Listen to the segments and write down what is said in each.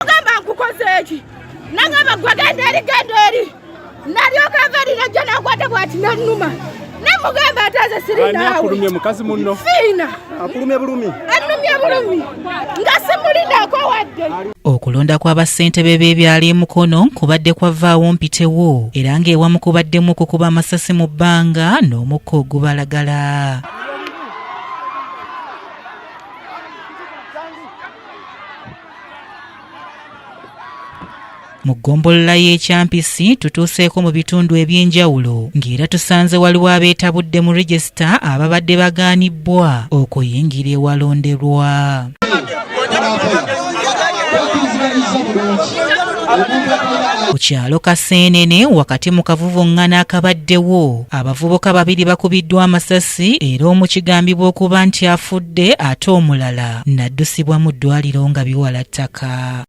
Gamba nkukozeeki nangamba gwagenda eri nalyoka avalira jjo nakwata bwati nannuma nemugamba ataze siri naawe akulumye mukazi munno fiina akulumye bulumi nga simulinako wadde. Okulonda kw'abassentebe b'ebyalo e Mukono kubadde kwavaawo mpitewo era ng'ewamu kubaddemu okukuba amasasi mu bbanga n'omukka ogubalagala. Mu ggombolola y'ekyampisi tutuuseeko mu bitundu eby'enjawulo ng'era tusanze waliwo abeetabudde mu regisita ababadde bagaanibbwa okuyingira ewalonderwa. Ku kyalo Kaseenene wakati mu kavuvuŋŋana akabaddewo abavubuka babiri bakubiddwa amasasi era omu kigambibwa okuba nti afudde ate omulala n'addusibwa mu ddwaliro nga biwala ttaka.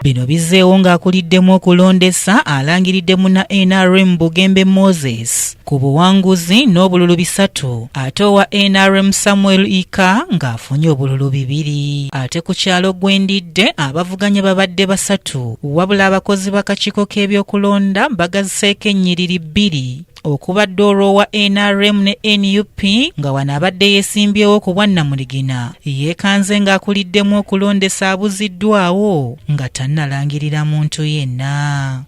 Bino bizzeewo ng'akuliddemu okulondesa alangiridde munna NRM Bugembe Moses ku buwanguzi n'obululu 3 ate owa NRM Samuel Ika ng'afunye obululu 2. Ate ku kyalo Gwendidde abavuganya babadde 3 wabula abakozi b'akakiiko k'ebyokulonda bagaziseeko ennyiriri 2 okubadde olw'owa NRM ne NUP nga wano abadde yeesimbyewo ku Bwannamuligina yeekanze ng'akuliddemu okulondesa abuziddwawo nga tannalangirira muntu yenna.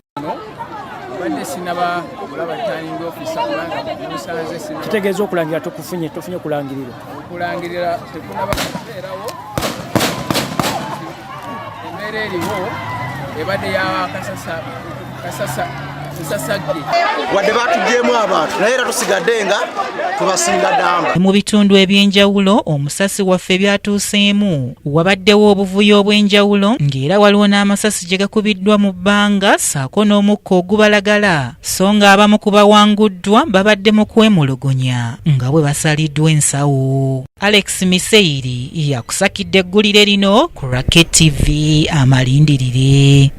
Kitegeeza okulangira tofunye kulangirira. Okulangirira tekunaba kubeerawo embeera eriwo ebadde yakasasa wadde batugyemu abantu naye era tusigadde nga tubasinga ddamba. Mu bitundu eby'enjawulo omusasi waffe byatuuseemu wabaddewo obuvuyo obw'enjawulo ng'era waliwo n'amasasi gye gakubiddwa mu bbanga ssaako n'omukka ogubalagala so nga abamu ku bawanguddwa babadde mu kwemulugunya nga bwe basaliddwa ensawo. Alex Miseiri yakusakidde eggulire lino ku Racket TV amalindirire.